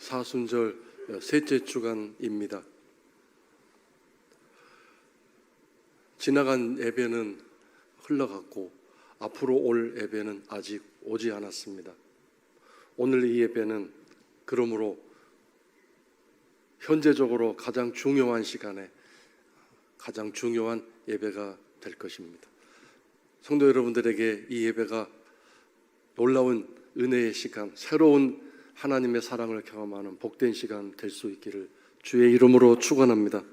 사순절 셋째 주간입니다. 지나간 예배는 흘러갔고 앞으로 올 예배는 아직 오지 않았습니다. 오늘 이 예배는 그러므로 현재적으로 가장 중요한 시간에 가장 중요한 예배가 될 것입니다. 성도 여러분들에게 이 예배가 놀라운 은혜의 시간, 새로운 하나님의 사랑을 경험하는 복된 시간 될 수 있기를 주의 이름으로 축원합니다.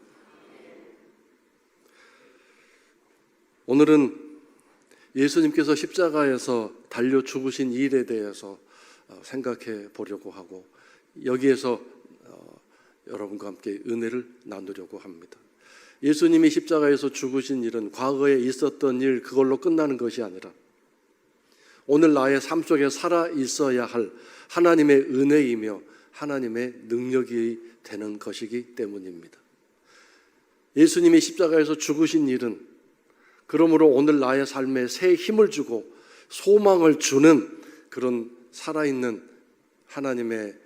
오늘은 예수님께서 십자가에서 달려 죽으신 일에 대해서 생각해 보려고 하고 여기에서 여러분과 함께 은혜를 나누려고 합니다. 예수님이 십자가에서 죽으신 일은 과거에 있었던 일 그걸로 끝나는 것이 아니라 오늘 나의 삶 속에 살아 있어야 할 하나님의 은혜이며 하나님의 능력이 되는 것이기 때문입니다. 예수님이 십자가에서 죽으신 일은 그러므로 오늘 나의 삶에 새 힘을 주고 소망을 주는 그런 살아있는 하나님의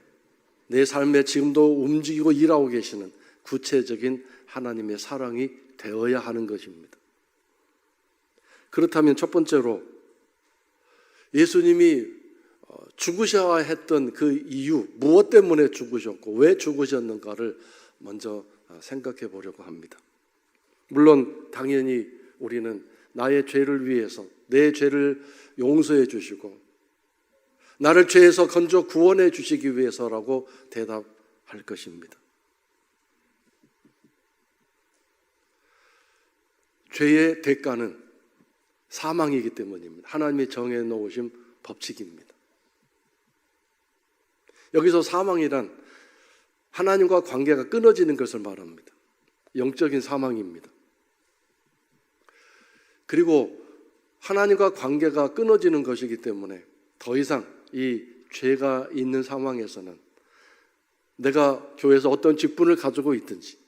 내 삶에 지금도 움직이고 일하고 계시는 구체적인 하나님의 사랑이 되어야 하는 것입니다. 그렇다면 첫 번째로 예수님이 죽으셔야 했던 그 이유, 무엇 때문에 죽으셨고 왜 죽으셨는가를 먼저 생각해 보려고 합니다. 물론 당연히 우리는 나의 죄를 위해서 내 죄를 용서해 주시고 나를 죄에서 건져 구원해 주시기 위해서라고 대답할 것입니다. 죄의 대가는 사망이기 때문입니다. 하나님이 정해 놓으신 법칙입니다. 여기서 사망이란 하나님과 관계가 끊어지는 것을 말합니다. 영적인 사망입니다. 그리고 하나님과 관계가 끊어지는 것이기 때문에 더 이상 이 죄가 있는 상황에서는 내가 교회에서 어떤 직분을 가지고 있든지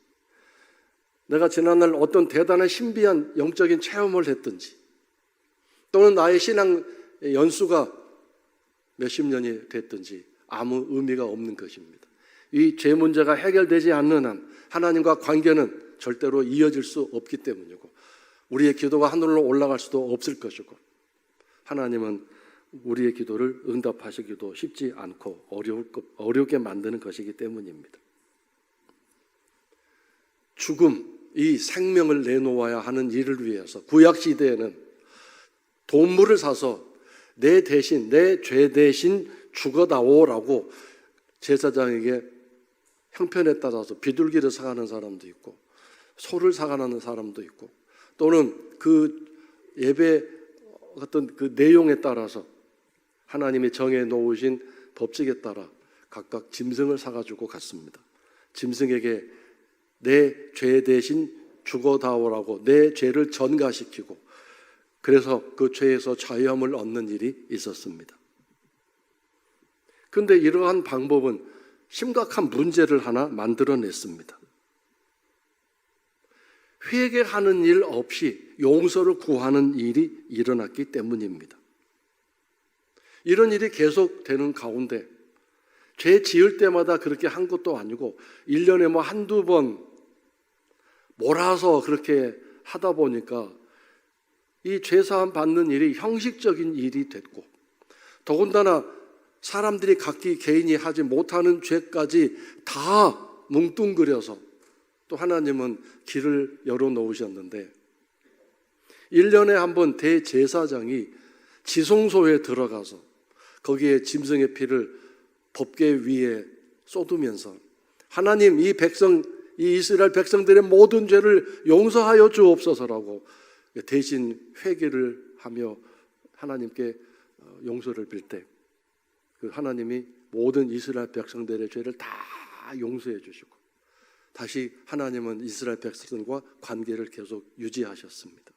내가 지난날 어떤 대단한 신비한 영적인 체험을 했든지 또는 나의 신앙 연수가 몇십 년이 됐든지 아무 의미가 없는 것입니다. 이 죄 문제가 해결되지 않는 한 하나님과 관계는 절대로 이어질 수 없기 때문이고 우리의 기도가 하늘로 올라갈 수도 없을 것이고 하나님은 우리의 기도를 응답하시기도 쉽지 않고 어렵게 만드는 것이기 때문입니다. 죽음, 이 생명을 내놓아야 하는 일을 위해서 구약시대에는 동물을 사서 내 대신, 내 죄 대신 죽어다오라고 제사장에게 형편에 따라서 비둘기를 사가는 사람도 있고 소를 사가는 사람도 있고 또는 그 예배 어떤 그 내용에 따라서 하나님이 정해 놓으신 법칙에 따라 각각 짐승을 사가지고 갔습니다. 짐승에게 내 죄 대신 죽어다오라고 내 죄를 전가시키고 그래서 그 죄에서 자유함을 얻는 일이 있었습니다. 그런데 이러한 방법은 심각한 문제를 하나 만들어냈습니다. 회개하는 일 없이 용서를 구하는 일이 일어났기 때문입니다. 이런 일이 계속되는 가운데 죄 지을 때마다 그렇게 한 것도 아니고 1년에 뭐 한두 번 몰아서 그렇게 하다 보니까 이 죄사함 받는 일이 형식적인 일이 됐고 더군다나 사람들이 각기 개인이 하지 못하는 죄까지 다 뭉뚱그려서 또 하나님은 길을 열어놓으셨는데 1년에 한 번 대제사장이 지성소에 들어가서 거기에 짐승의 피를 법궤 위에 쏟으면서 하나님 이 이스라엘 백성들의 모든 죄를 용서하여 주옵소서라고 대신 회개를 하며 하나님께 용서를 빌 때 그 하나님이 모든 이스라엘 백성들의 죄를 다 용서해 주시고 다시 하나님은 이스라엘 백성들과 관계를 계속 유지하셨습니다.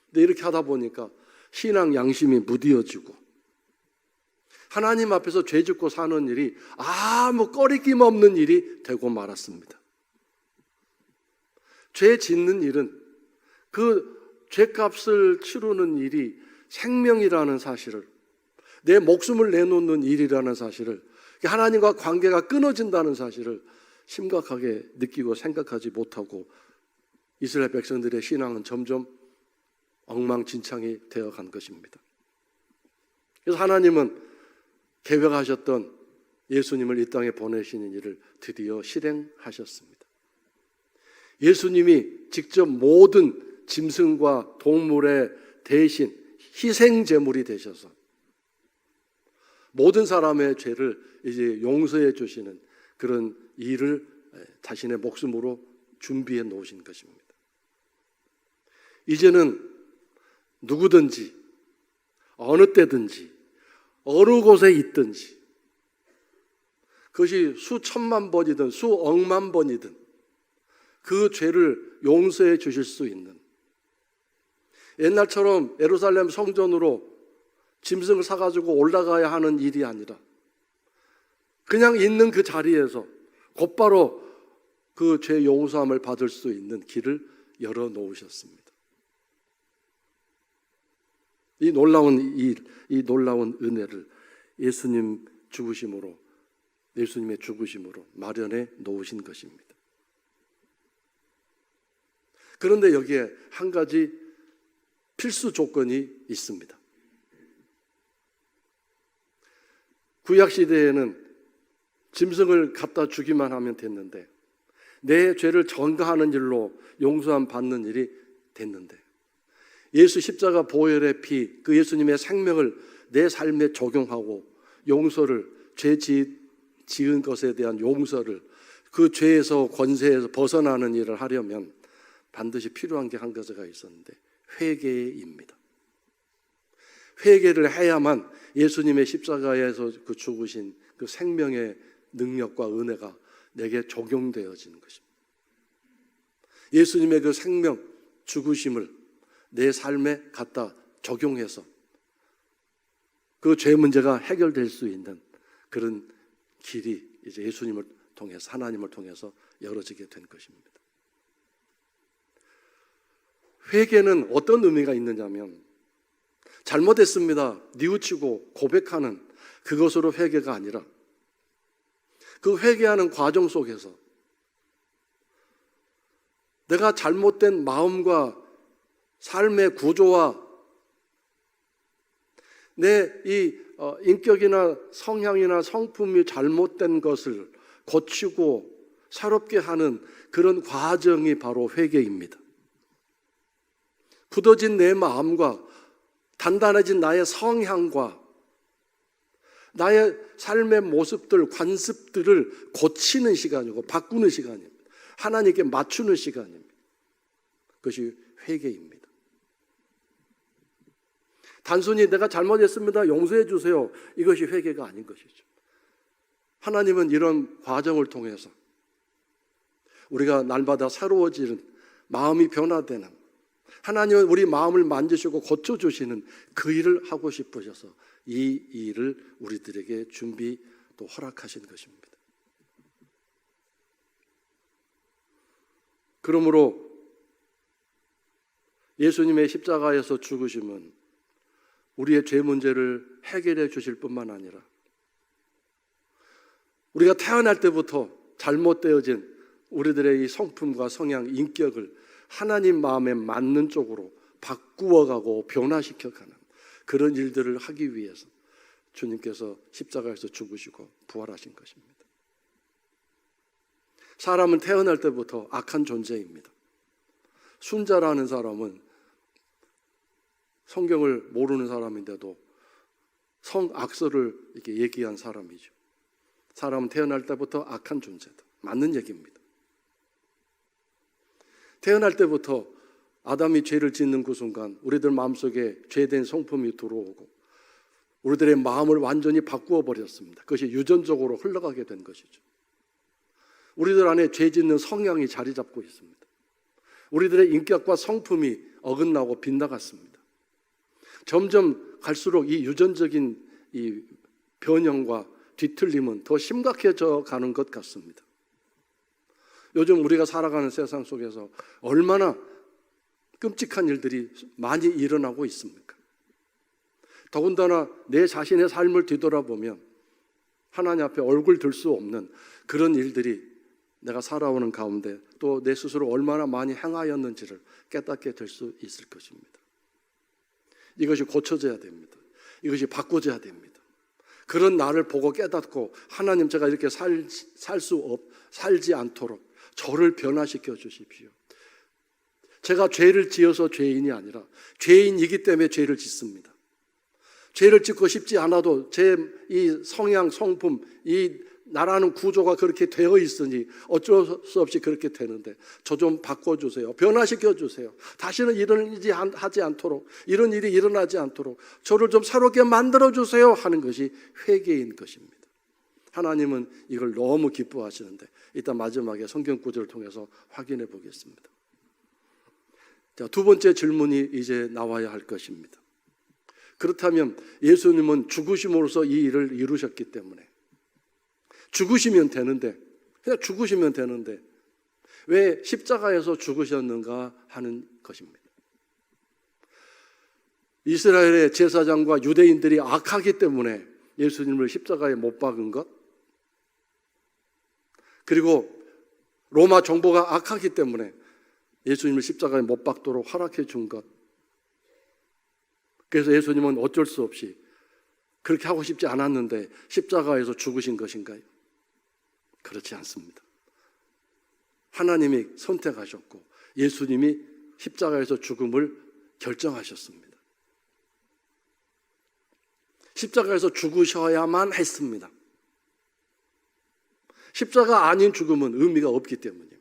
근데 이렇게 하다 보니까 신앙 양심이 무디어지고 하나님 앞에서 죄 짓고 사는 일이 아무 꺼리낌 없는 일이 되고 말았습니다. 죄 짓는 일은 그 죄값을 치르는 일이 생명이라는 사실을 내 목숨을 내놓는 일이라는 사실을 하나님과 관계가 끊어진다는 사실을 심각하게 느끼고 생각하지 못하고 이스라엘 백성들의 신앙은 점점 엉망진창이 되어간 것입니다. 그래서 하나님은 계획하셨던 예수님을 이 땅에 보내시는 일을 드디어 실행하셨습니다. 예수님이 직접 모든 짐승과 동물의 대신 희생제물이 되셔서 모든 사람의 죄를 이제 용서해 주시는 그런 일을 자신의 목숨으로 준비해 놓으신 것입니다. 이제는 누구든지 어느 때든지 어느 곳에 있든지 그것이 수천만 번이든 수억만 번이든 그 죄를 용서해 주실 수 있는, 옛날처럼 예루살렘 성전으로 짐승을 사가지고 올라가야 하는 일이 아니라 그냥 있는 그 자리에서 곧바로 그 죄 용서함을 받을 수 있는 길을 열어놓으셨습니다. 이 놀라운 일, 이 놀라운 은혜를 예수님의 죽으심으로 마련해 놓으신 것입니다. 그런데 여기에 한 가지 필수 조건이 있습니다. 구약 시대에는 짐승을 갖다 주기만 하면 됐는데, 내 죄를 전가하는 일로 용서함 받는 일이 됐는데, 예수 십자가 보혈의 피, 그 예수님의 생명을 내 삶에 적용하고 용서를, 죄 지은 것에 대한 용서를, 그 죄에서 권세에서 벗어나는 일을 하려면 반드시 필요한 게 한 가지가 있었는데 회개입니다. 회개를 해야만 예수님의 십자가에서 그 죽으신 그 생명의 능력과 은혜가 내게 적용되어지는 것입니다. 예수님의 그 생명, 죽으심을 내 삶에 갖다 적용해서 그 죄 문제가 해결될 수 있는 그런 길이 이제 예수님을 통해서, 하나님을 통해서 열어지게 된 것입니다. 회개는 어떤 의미가 있느냐면, 잘못했습니다, 뉘우치고 고백하는 그것으로 회개가 아니라, 그 회개하는 과정 속에서 내가 잘못된 마음과 삶의 구조와 내 이 인격이나 성향이나 성품이 잘못된 것을 고치고 새롭게 하는 그런 과정이 바로 회개입니다. 굳어진 내 마음과 단단해진 나의 성향과 나의 삶의 모습들, 관습들을 고치는 시간이고 바꾸는 시간입니다. 하나님께 맞추는 시간입니다. 그것이 회개입니다. 단순히 내가 잘못했습니다, 용서해 주세요, 이것이 회개가 아닌 것이죠. 하나님은 이런 과정을 통해서 우리가 날마다 새로워지는, 마음이 변화되는, 하나님은 우리 마음을 만지시고 고쳐주시는 그 일을 하고 싶으셔서 이 일을 우리들에게 준비 또 허락하신 것입니다. 그러므로 예수님의 십자가에서 죽으심은 우리의 죄 문제를 해결해 주실 뿐만 아니라 우리가 태어날 때부터 잘못되어진 우리들의 이 성품과 성향, 인격을 하나님 마음에 맞는 쪽으로 바꾸어가고 변화시켜가는 그런 일들을 하기 위해서 주님께서 십자가에서 죽으시고 부활하신 것입니다. 사람은 태어날 때부터 악한 존재입니다. 순자라는 사람은 성경을 모르는 사람인데도 성악설을 이렇게 얘기한 사람이죠. 사람은 태어날 때부터 악한 존재다. 맞는 얘기입니다. 태어날 때부터 아담이 죄를 짓는 그 순간 우리들 마음속에 죄된 성품이 들어오고 우리들의 마음을 완전히 바꾸어 버렸습니다. 그것이 유전적으로 흘러가게 된 것이죠. 우리들 안에 죄 짓는 성향이 자리 잡고 있습니다. 우리들의 인격과 성품이 어긋나고 빗나갔습니다. 점점 갈수록 이 유전적인 이 변형과 뒤틀림은 더 심각해져 가는 것 같습니다. 요즘 우리가 살아가는 세상 속에서 얼마나 끔찍한 일들이 많이 일어나고 있습니까? 더군다나 내 자신의 삶을 뒤돌아보면 하나님 앞에 얼굴 들 수 없는 그런 일들이 내가 살아오는 가운데 또 내 스스로 얼마나 많이 행하였는지를 깨닫게 될 수 있을 것입니다. 이것이 고쳐져야 됩니다. 이것이 바꿔져야 됩니다. 그런 나를 보고 깨닫고 하나님, 제가 이렇게 살지 않도록 저를 변화시켜 주십시오. 제가 죄를 지어서 죄인이 아니라 죄인이기 때문에 죄를 짓습니다. 죄를 짓고 싶지 않아도 제 이 성향, 성품, 이 나라는 구조가 그렇게 되어 있으니 어쩔 수 없이 그렇게 되는데 저 좀 바꿔주세요. 변화시켜 주세요. 다시는 이런 일이 하지 않도록, 이런 일이 일어나지 않도록 저를 좀 새롭게 만들어 주세요 하는 것이 회개인 것입니다. 하나님은 이걸 너무 기뻐하시는데 이따 마지막에 성경 구절을 통해서 확인해 보겠습니다. 자, 두 번째 질문이 이제 나와야 할 것입니다. 그렇다면 예수님은 죽으심으로써 이 일을 이루셨기 때문에 죽으시면 되는데, 그냥 죽으시면 되는데 왜 십자가에서 죽으셨는가 하는 것입니다. 이스라엘의 제사장과 유대인들이 악하기 때문에 예수님을 십자가에 못 박은 것, 그리고 로마 정부가 악하기 때문에 예수님을 십자가에 못 박도록 허락해 준 것, 그래서 예수님은 어쩔 수 없이 그렇게 하고 싶지 않았는데 십자가에서 죽으신 것인가요? 그렇지 않습니다. 하나님이 선택하셨고 예수님이 십자가에서 죽음을 결정하셨습니다. 십자가에서 죽으셔야만 했습니다. 십자가 아닌 죽음은 의미가 없기 때문입니다.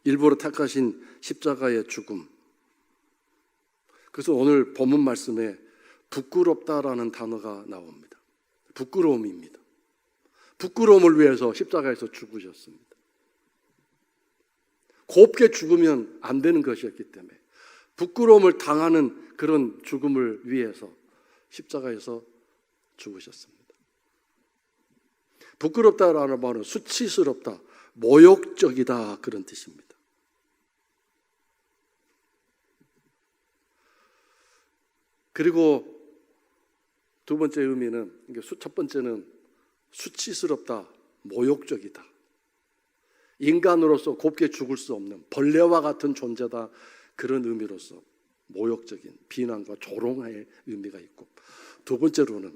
일부러 택하신 십자가의 죽음. 그래서 오늘 본문 말씀에 부끄럽다라는 단어가 나옵니다. 부끄러움입니다. 부끄러움을 위해서 십자가에서 죽으셨습니다. 곱게 죽으면 안 되는 것이었기 때문에 부끄러움을 당하는 그런 죽음을 위해서 십자가에서 죽으셨습니다. 부끄럽다라는 말은 수치스럽다, 모욕적이다 그런 뜻입니다. 그리고 두 번째 의미는, 첫 번째는 수치스럽다, 모욕적이다. 인간으로서 곱게 죽을 수 없는 벌레와 같은 존재다, 그런 의미로서 모욕적인 비난과 조롱의 의미가 있고, 두 번째로는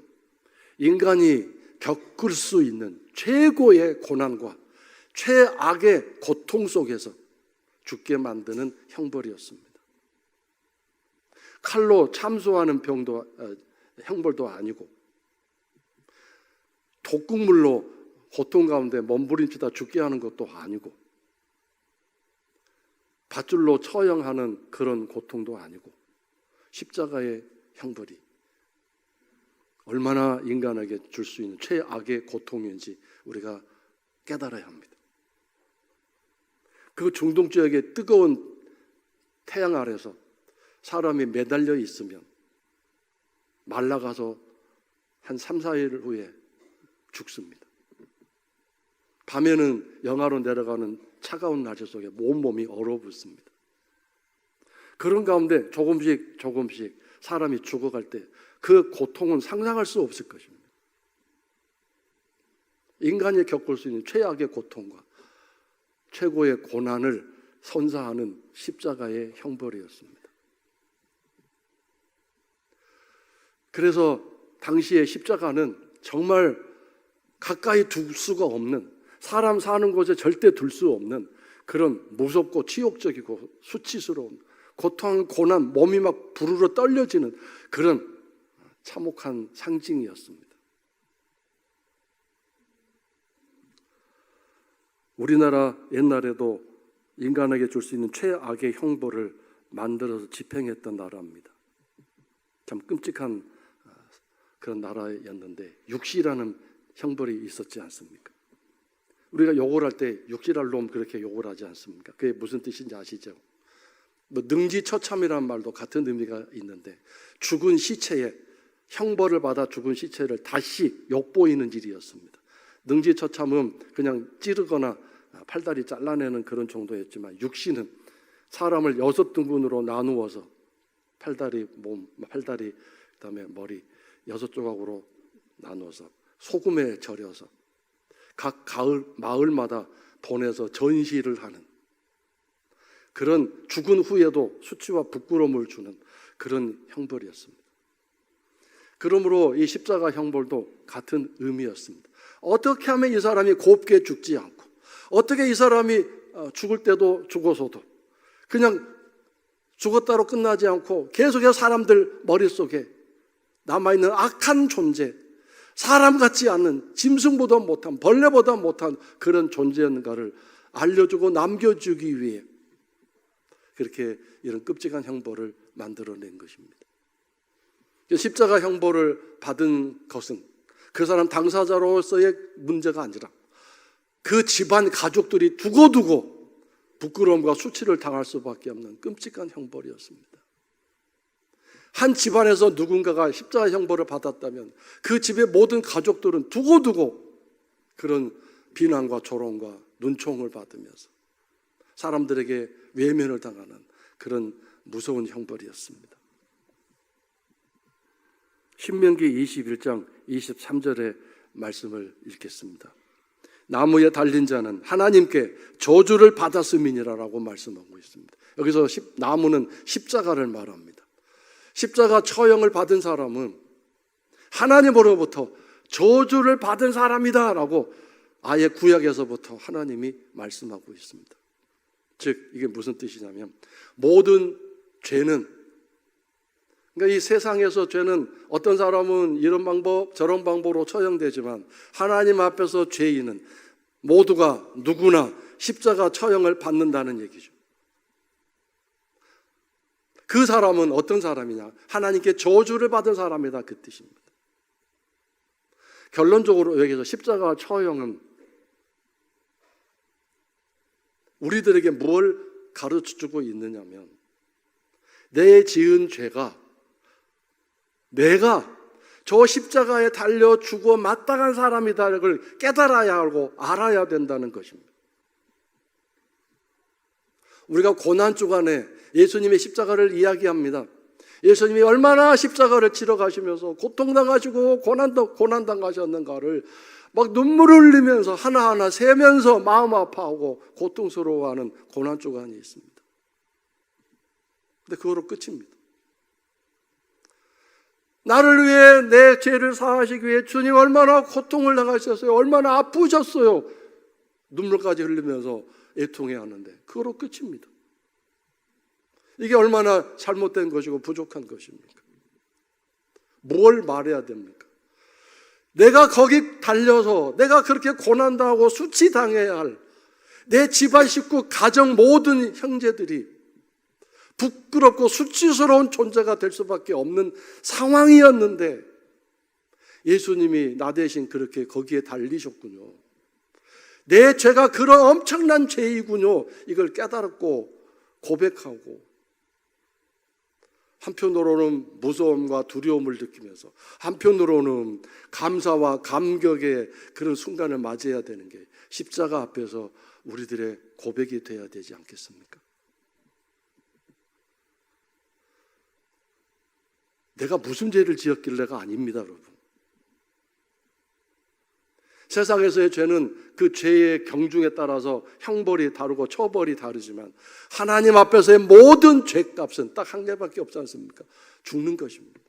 인간이 겪을 수 있는 최고의 고난과 최악의 고통 속에서 죽게 만드는 형벌이었습니다. 칼로 참수하는 형벌도 아니고 독극물로 고통 가운데 몸부림치다 죽게 하는 것도 아니고 밧줄로 처형하는 그런 고통도 아니고 십자가의 형벌이 얼마나 인간에게 줄 수 있는 최악의 고통인지 우리가 깨달아야 합니다. 그 중동 지역의 뜨거운 태양 아래서 사람이 매달려 있으면 말라가서 한 3, 4일 후에 죽습니다. 밤에는 영하로 내려가는 차가운 날씨 속에 온몸이 얼어붙습니다. 그런 가운데 조금씩 사람이 죽어갈 때 그 고통은 상상할 수 없을 것입니다. 인간이 겪을 수 있는 최악의 고통과 최고의 고난을 선사하는 십자가의 형벌이었습니다. 그래서 당시의 십자가는 정말 가까이 둘 수가 없는, 사람 사는 곳에 절대 둘 수 없는 그런 무섭고 치욕적이고 수치스러운 고통, 고난, 몸이 막 부르르 떨려지는 그런 참혹한 상징이었습니다. 우리나라 옛날에도 인간에게 줄 수 있는 최악의 형벌을 만들어서 집행했던 나라입니다. 참 끔찍한 그런 나라였는데 육시라는 형벌이 있었지 않습니까? 우리가 욕을 할 때 육시랄 놈 그렇게 욕을 하지 않습니까? 그게 무슨 뜻인지 아시죠? 능지처참이라는 말도 같은 의미가 있는데 죽은 시체에 형벌을 받아 죽은 시체를 다시 욕보이는 일이었습니다. 능지처참은 그냥 찌르거나 팔다리 잘라내는 그런 정도였지만 육시는 사람을 6등분으로 나누어서 팔다리, 몸, 팔다리, 그다음에 머리 6조각으로 나눠서 소금에 절여서 각 마을마다 보내서 전시를 하는, 그런 죽은 후에도 수치와 부끄러움을 주는 그런 형벌이었습니다. 그러므로 이 십자가 형벌도 같은 의미였습니다. 어떻게 하면 이 사람이 곱게 죽지 않고, 어떻게 이 사람이 죽을 때도 죽어서도 그냥 죽었다로 끝나지 않고 계속해서 사람들 머릿속에 남아있는 악한 존재, 사람 같지 않은, 짐승보다 못한, 벌레보다 못한 그런 존재인가를 알려주고 남겨주기 위해 그렇게 이런 끔찍한 형벌을 만들어낸 것입니다. 십자가 형벌을 받은 것은 그 사람 당사자로서의 문제가 아니라 그 집안 가족들이 두고두고 부끄러움과 수치를 당할 수밖에 없는 끔찍한 형벌이었습니다. 한 집안에서 누군가가 십자가 형벌을 받았다면 그 집의 모든 가족들은 두고두고 그런 비난과 조롱과 눈총을 받으면서 사람들에게 외면을 당하는 그런 무서운 형벌이었습니다. 신명기 21장 23절의 말씀을 읽겠습니다. 나무에 달린 자는 하나님께 저주를 받았음이니라라고 말씀하고 있습니다. 여기서 나무는 십자가를 말합니다. 십자가 처형을 받은 사람은 하나님으로부터 저주를 받은 사람이다라고 아예 구약에서부터 하나님이 말씀하고 있습니다. 즉 이게 무슨 뜻이냐면 모든 죄는, 그러니까 이 세상에서 죄는 어떤 사람은 이런 방법 저런 방법으로 처형되지만 하나님 앞에서 죄인은 모두가 누구나 십자가 처형을 받는다는 얘기죠. 그 사람은 어떤 사람이냐? 하나님께 저주를 받은 사람이다, 그 뜻입니다. 결론적으로 여기서 십자가 처형은 우리들에게 뭘 가르쳐주고 있느냐면 내 지은 죄가 내가 저 십자가에 달려 죽어 마땅한 사람이다를 걸 깨달아야 하고 알아야 된다는 것입니다. 우리가 고난 주간에 예수님의 십자가를 이야기합니다. 예수님이 얼마나 십자가를 치러 가시면서 고통당하시고 고난당하셨는가를 막 눈물을 흘리면서 하나하나 세면서 마음 아파하고 고통스러워하는 고난 주간이 있습니다. 근데 그거로 끝입니다. 나를 위해 내 죄를 사하시기 위해 주님 얼마나 고통을 당하셨어요. 얼마나 아프셨어요. 눈물까지 흘리면서 애통해야 하는데 그거로 끝입니다. 이게 얼마나 잘못된 것이고 부족한 것입니까? 뭘 말해야 됩니까? 내가 거기 달려서 내가 그렇게 고난당하고 수치당해야 할 내 집안 식구, 가정 모든 형제들이 부끄럽고 수치스러운 존재가 될 수밖에 없는 상황이었는데 예수님이 나 대신 그렇게 거기에 달리셨군요. 내 죄가 그런 엄청난 죄이군요. 이걸 깨달았고 고백하고 한편으로는 무서움과 두려움을 느끼면서 한편으로는 감사와 감격의 그런 순간을 맞이해야 되는 게 십자가 앞에서 우리들의 고백이 되어야 되지 않겠습니까? 내가 무슨 죄를 지었길래가 아닙니다, 여러분. 세상에서의 죄는 그 죄의 경중에 따라서 형벌이 다르고 처벌이 다르지만 하나님 앞에서의 모든 죄값은 딱 한 개밖에 없지 않습니까? 죽는 것입니다.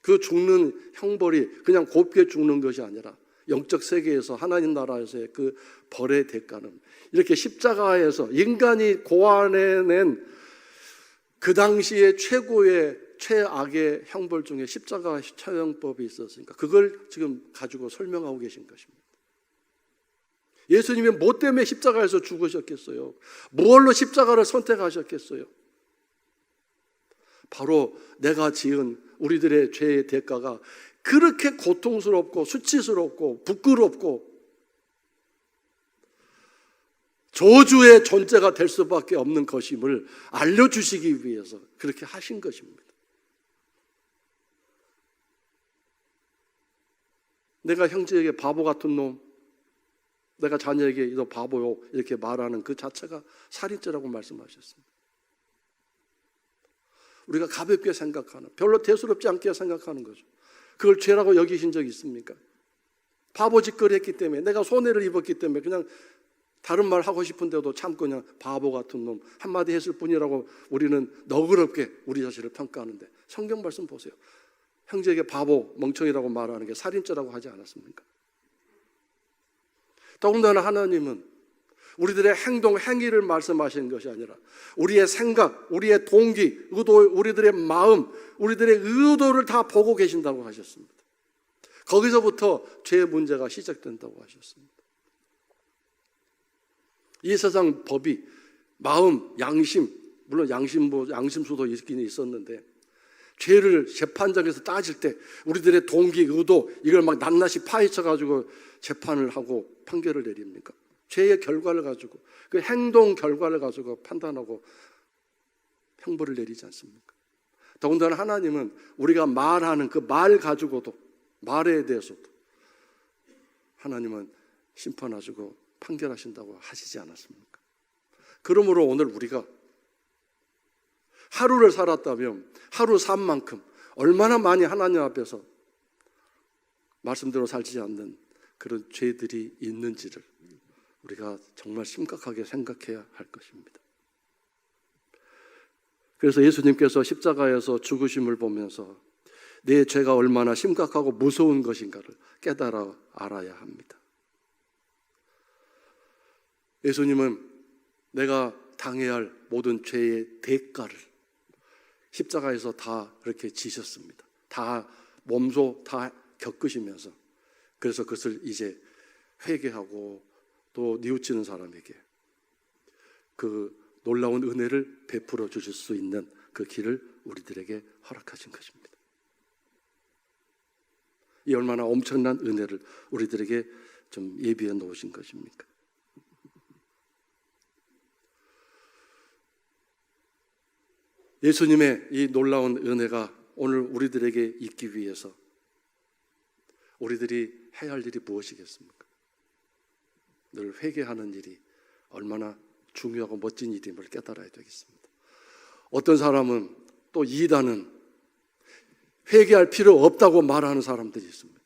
그 죽는 형벌이 그냥 곱게 죽는 것이 아니라 영적 세계에서 하나님 나라에서의 그 벌의 대가는 이렇게 십자가에서 인간이 고안해낸 그 당시의 최고의 최악의 형벌 중에 십자가 처형법이 있었으니까 그걸 지금 가지고 설명하고 계신 것입니다. 예수님이 뭐 때문에 십자가에서 죽으셨겠어요? 무엇로 십자가를 선택하셨겠어요? 바로 내가 지은 우리들의 죄의 대가가 그렇게 고통스럽고 수치스럽고 부끄럽고 저주의 존재가 될 수밖에 없는 것임을 알려주시기 위해서 그렇게 하신 것입니다. 내가 형제에게 바보 같은 놈, 내가 자녀에게 너 바보요 이렇게 말하는 그 자체가 살인죄라고 말씀하셨습니다. 우리가 가볍게 생각하는, 별로 대수롭지 않게 생각하는 거죠. 그걸 죄라고 여기신 적이 있습니까? 바보짓거리 했기 때문에, 내가 손해를 입었기 때문에 그냥 다른 말 하고 싶은데도 참고 그냥 바보 같은 놈 한마디 했을 뿐이라고 우리는 너그럽게 우리 자신을 평가하는데, 성경 말씀 보세요. 형제에게 바보, 멍청이라고 말하는 게 살인죄라고 하지 않았습니까? 더군다나 하나님은 우리들의 행동, 행위를 말씀하시는 것이 아니라 우리의 생각, 우리의 동기, 의도, 우리들의 마음, 우리들의 의도를 다 보고 계신다고 하셨습니다. 거기서부터 죄의 문제가 시작된다고 하셨습니다. 이 세상 법이 마음, 양심, 물론 양심수도 있긴 있었는데, 죄를 재판장에서 따질 때 우리들의 동기, 의도, 이걸 막 낱낱이 파헤쳐가지고 재판을 하고 판결을 내립니까? 죄의 결과를 가지고, 그 행동 결과를 가지고 판단하고 형벌을 내리지 않습니까? 더군다나 하나님은 우리가 말하는 그 말 가지고도, 말에 대해서도 하나님은 심판하시고 판결하신다고 하시지 않았습니까? 그러므로 오늘 우리가 하루를 살았다면 하루 산 만큼 얼마나 많이 하나님 앞에서 말씀대로 살지 않는 그런 죄들이 있는지를 우리가 정말 심각하게 생각해야 할 것입니다. 그래서 예수님께서 십자가에서 죽으심을 보면서 내 죄가 얼마나 심각하고 무서운 것인가를 깨달아 알아야 합니다. 예수님은 내가 당해야 할 모든 죄의 대가를 십자가에서 다 이렇게 지셨습니다. 다 몸소 다 겪으시면서, 그래서 그것을 이제 회개하고 또 뉘우치는 사람에게 그 놀라운 은혜를 베풀어 주실 수 있는 그 길을 우리들에게 허락하신 것입니다. 이 얼마나 엄청난 은혜를 우리들에게 좀 예비해 놓으신 것입니까? 예수님의 이 놀라운 은혜가 오늘 우리들에게 있기 위해서 우리들이 해야 할 일이 무엇이겠습니까? 늘 회개하는 일이 얼마나 중요하고 멋진 일임을 깨달아야 되겠습니다. 어떤 사람은, 또 이단은 회개할 필요 없다고 말하는 사람들이 있습니다.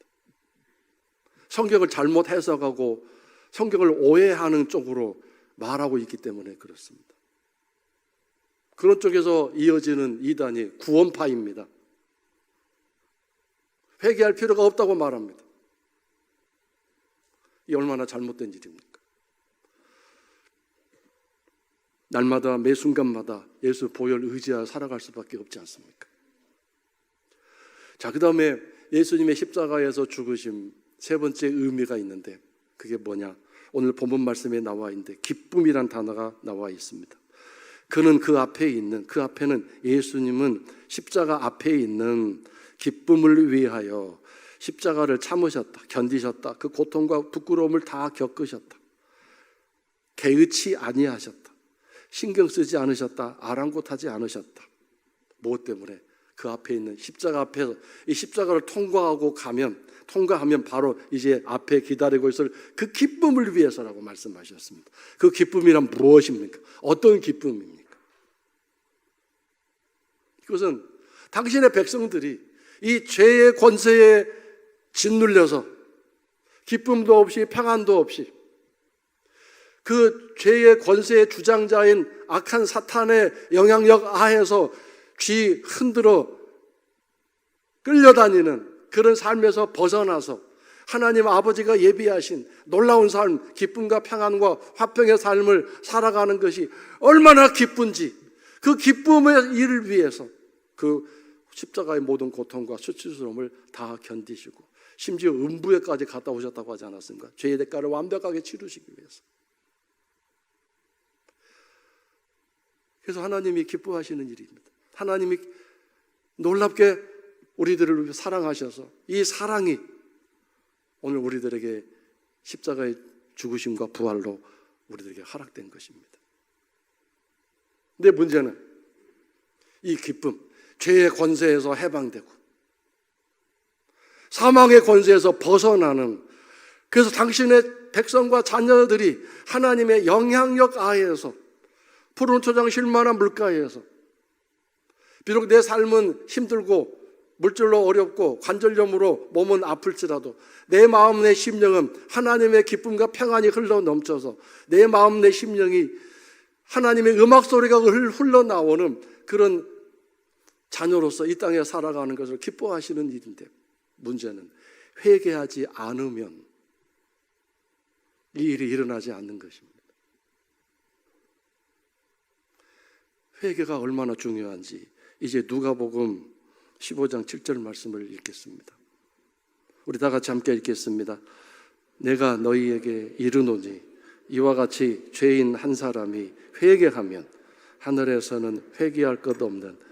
성경을 잘못 해석하고 성경을 오해하는 쪽으로 말하고 있기 때문에 그렇습니다. 그런 쪽에서 이어지는 이단이 구원파입니다. 회개할 필요가 없다고 말합니다. 이 얼마나 잘못된 일입니까? 날마다 매 순간마다 예수 보혈 의지하여 살아갈 수밖에 없지 않습니까? 자, 그 다음에 예수님의 십자가에서 죽으심 세 번째 의미가 있는데, 그게 뭐냐? 오늘 본문 말씀에 나와 있는데 기쁨이란 단어가 나와 있습니다. 그는 그 앞에 있는, 그 앞에는 예수님은 십자가 앞에 있는 기쁨을 위하여 십자가를 참으셨다, 견디셨다. 그 고통과 부끄러움을 다 겪으셨다. 개의치 아니하셨다. 신경 쓰지 않으셨다. 아랑곳하지 않으셨다. 무엇 때문에? 그 앞에 있는 십자가 앞에서 이 십자가를 통과하면 바로 이제 앞에 기다리고 있을 그 기쁨을 위해서라고 말씀하셨습니다. 그 기쁨이란 무엇입니까? 어떤 기쁨입니까? 그것은 당신의 백성들이 이 죄의 권세에 짓눌려서 기쁨도 없이 평안도 없이 그 죄의 권세의 주장자인 악한 사탄의 영향력 하에서 귀 흔들어 끌려다니는 그런 삶에서 벗어나서 하나님 아버지가 예비하신 놀라운 삶, 기쁨과 평안과 화평의 삶을 살아가는 것이 얼마나 기쁜지, 그 기쁨의 일을 위해서 그 십자가의 모든 고통과 수치스러움을 다 견디시고 심지어 음부에까지 갔다 오셨다고 하지 않았습니까? 죄의 대가를 완벽하게 치르시기 위해서. 그래서 하나님이 기뻐하시는 일입니다. 하나님이 놀랍게 우리들을 사랑하셔서 이 사랑이 오늘 우리들에게 십자가의 죽으심과 부활로 우리들에게 허락된 것입니다. 근데 문제는 이 기쁨, 죄의 권세에서 해방되고 사망의 권세에서 벗어나는, 그래서 당신의 백성과 자녀들이 하나님의 영향력 하에서 푸른 초장 쉴만한 물가에서 비록 내 삶은 힘들고 물질로 어렵고 관절염으로 몸은 아플지라도 내 마음 내 심령은 하나님의 기쁨과 평안이 흘러 넘쳐서 내 마음 내 심령이 하나님의 음악 소리가 흘러나오는 그런 자녀로서 이 땅에 살아가는 것을 기뻐하시는 일인데, 문제는 회개하지 않으면 이 일이 일어나지 않는 것입니다. 회개가 얼마나 중요한지 이제 누가복음 15장 7절 말씀을 읽겠습니다. 우리 다 같이 함께 읽겠습니다. 내가 너희에게 이르노니 이와 같이 죄인 한 사람이 회개하면 하늘에서는 회개할 것 없는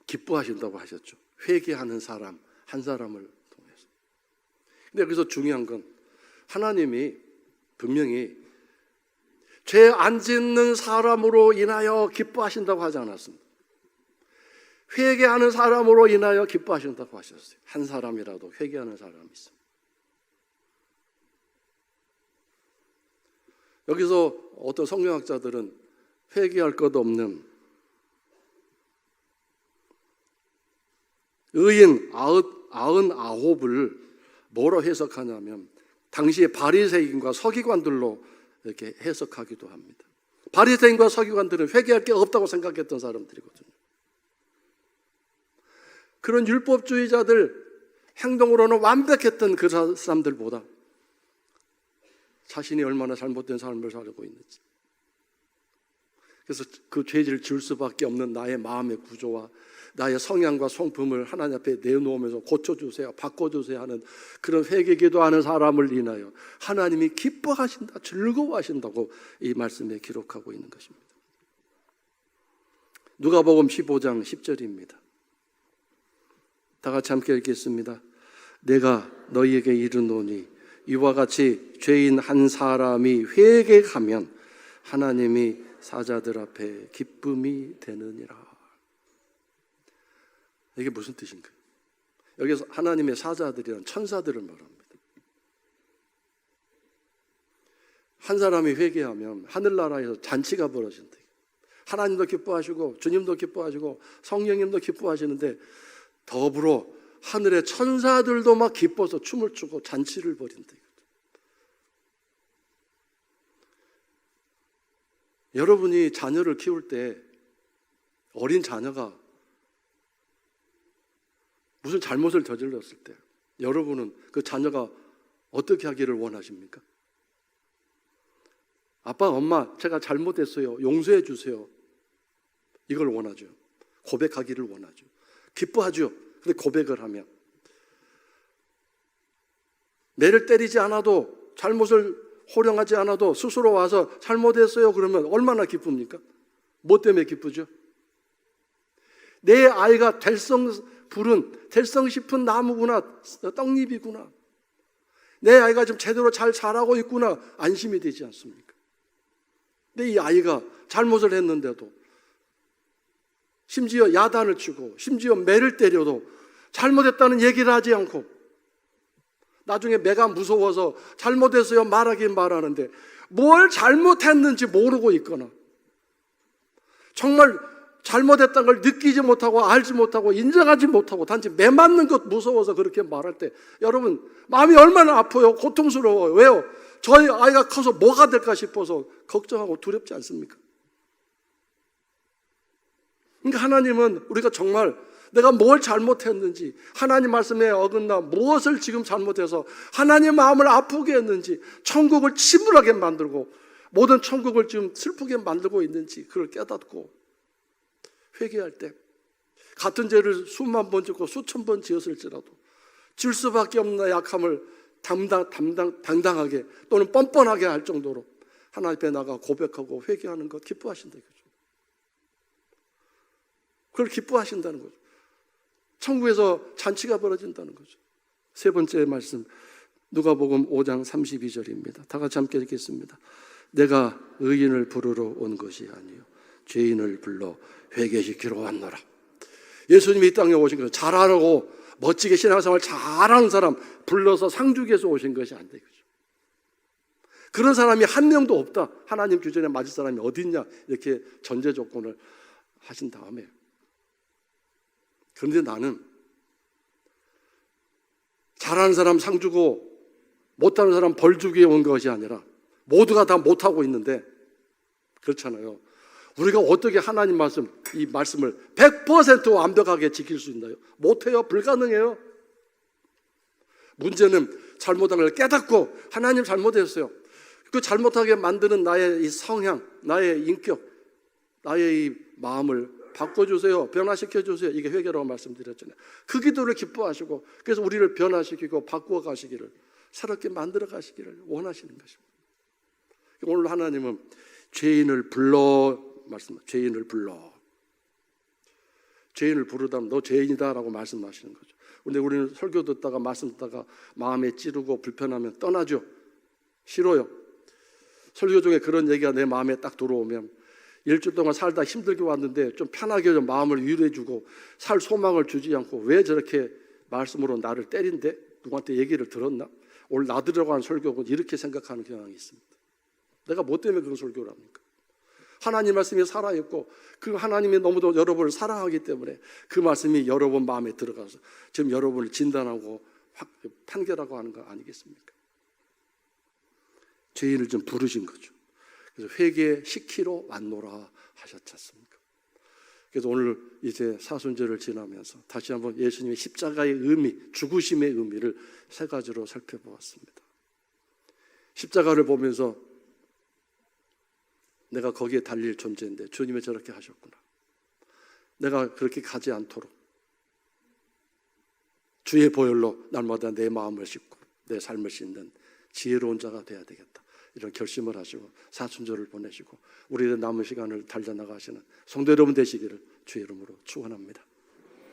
기뻐하신다고 하셨죠. 회개하는 사람 한 사람을 통해서. 근데 여기서 중요한 건 하나님이 분명히 죄 안 짓는 사람으로 인하여 기뻐하신다고 하지 않았습니다. 회개하는 사람으로 인하여 기뻐하신다고 하셨어요. 한 사람이라도 회개하는 사람이 있습니다. 여기서 어떤 성경학자들은 회개할 것 없는 의인 99을 뭐로 해석하냐면 당시의 바리새인과 서기관들로 이렇게 해석하기도 합니다. 바리새인과 서기관들은 회개할 게 없다고 생각했던 사람들이거든요. 그런 율법주의자들 행동으로는 완벽했던 그 사람들보다 자신이 얼마나 잘못된 삶을 살고 있는지, 그래서 그 죄를 지을 수밖에 없는 나의 마음의 구조와 나의 성향과 성품을 하나님 앞에 내놓으면서 고쳐주세요, 바꿔주세요 하는 그런 회개기도하는 사람을 인하여 하나님이 기뻐하신다, 즐거워하신다고 이 말씀에 기록하고 있는 것입니다. 누가복음 15장 10절입니다. 다 같이 함께 읽겠습니다. 내가 너희에게 이르노니 이와 같이 죄인 한 사람이 회개하면 하나님이 사자들 앞에 기쁨이 되느니라. 이게 무슨 뜻인가요? 여기서 하나님의 사자들이란 천사들을 말합니다. 한 사람이 회개하면 하늘나라에서 잔치가 벌어진다. 하나님도 기뻐하시고 주님도 기뻐하시고 성령님도 기뻐하시는데 더불어 하늘의 천사들도 막 기뻐서 춤을 추고 잔치를 벌인다. 여러분이 자녀를 키울 때 어린 자녀가 무슨 잘못을 저질렀을 때 여러분은 그 자녀가 어떻게 하기를 원하십니까? 아빠, 엄마, 제가 잘못했어요. 용서해 주세요. 이걸 원하죠. 고백하기를 원하죠. 기뻐하죠. 근데 고백을 하면 매를 때리지 않아도, 잘못을 호령하지 않아도 스스로 와서 잘못했어요 그러면 얼마나 기쁩니까? 뭐 때문에 기쁘죠? 내 아이가 될성 싶은 나무구나, 떡잎이구나, 내 아이가 좀 제대로 잘 자라고 있구나, 안심이 되지 않습니까? 근데 이 아이가 잘못을 했는데도, 심지어 야단을 치고 심지어 매를 때려도 잘못했다는 얘기를 하지 않고 나중에 매가 무서워서 잘못했어요 말하긴 말하는데 뭘 잘못했는지 모르고 있거나 정말 잘못했다는 걸 느끼지 못하고 알지 못하고 인정하지 못하고 단지 매 맞는 것 무서워서 그렇게 말할 때 여러분 마음이 얼마나 아파요. 고통스러워요. 왜요? 저희 아이가 커서 뭐가 될까 싶어서 걱정하고 두렵지 않습니까? 그러니까 하나님은 우리가 정말 내가 뭘 잘못했는지, 하나님 말씀에 어긋나 무엇을 지금 잘못해서 하나님 마음을 아프게 했는지, 천국을 침울하게 만들고 모든 천국을 지금 슬프게 만들고 있는지 그걸 깨닫고 회개할 때 같은 죄를 수만 번 짓고 수천 번 지었을지라도 질 수밖에 없는 약함을 당당하게 또는 뻔뻔하게 할 정도로 하나님 앞에 나가 고백하고 회개하는 것 기뻐하신다 이거죠. 그걸 기뻐하신다는 거죠. 천국에서 잔치가 벌어진다는 거죠. 세 번째 말씀 누가복음 5장 32절입니다. 다 같이 함께 읽겠습니다. 내가 의인을 부르러 온 것이 아니요 죄인을 불러 회개시키러 왔노라. 예수님이 이 땅에 오신 것은 잘하고 멋지게 신앙생활 잘하는 사람 불러서 상 주기 위해서 오신 것이 아니다 이거죠. 그런 사람이 한 명도 없다. 하나님 규정에 맞을 사람이 어디 있냐. 이렇게 전제 조건을 하신 다음에, 그런데 나는 잘하는 사람 상 주고 못하는 사람 벌 주기 위해 온 것이 아니라 모두가 다 못하고 있는데, 그렇잖아요. 우리가 어떻게 하나님 말씀, 이 말씀을 100% 완벽하게 지킬 수 있나요? 못해요. 불가능해요. 문제는 잘못한 걸 깨닫고 하나님 잘못했어요. 그 잘못하게 만드는 나의 이 성향, 나의 인격, 나의 이 마음을 바꿔주세요. 변화시켜주세요. 이게 회개라고 말씀드렸잖아요. 그 기도를 기뻐하시고, 그래서 우리를 변화시키고 바꾸어 가시기를, 새롭게 만들어 가시기를 원하시는 것입니다. 오늘 하나님은 죄인을 불러 죄인을 불러. 죄인을 부르다면 너 죄인이다라고 말씀하시는 거죠. 근데 우리는 설교 듣다가 말씀 듣다가 마음에 찌르고 불편하면 떠나죠. 싫어요. 설교 중에 그런 얘기가 내 마음에 딱 들어오면 일주일 동안 살다 힘들게 왔는데 좀 편하게 좀 마음을 위로해주고 살 소망을 주지 않고 왜 저렇게 말씀으로 나를 때린대? 누구한테 얘기를 들었나? 오늘 나들으라고 하는 설교는 이렇게 생각하는 경향이 있습니다. 내가 뭐 때문에 그런 설교를 합니까? 하나님 말씀이 살아있고 그 하나님이 너무도 여러분을 사랑하기 때문에 그 말씀이 여러분 마음에 들어가서 지금 여러분을 진단하고 판결하고 하는 거 아니겠습니까? 죄인을 좀 부르신 거죠. 그래서 회개시키러 왔노라 하셨지 않습니까? 그래서 오늘 이제 사순절을 지나면서 다시 한번 예수님의 십자가의 의미, 죽으심의 의미를 세 가지로 살펴보았습니다. 십자가를 보면서 내가 거기에 달릴 존재인데 주님이 저렇게 하셨구나. 내가 그렇게 가지 않도록 주의 보혈로 날마다 내 마음을 씻고 내 삶을 씻는 지혜로운 자가 돼야 되겠다. 이런 결심을 하시고 사순절을 보내시고 우리의 남은 시간을 달려나가시는 성도 여러분 되시기를 주의 이름으로 축원합니다.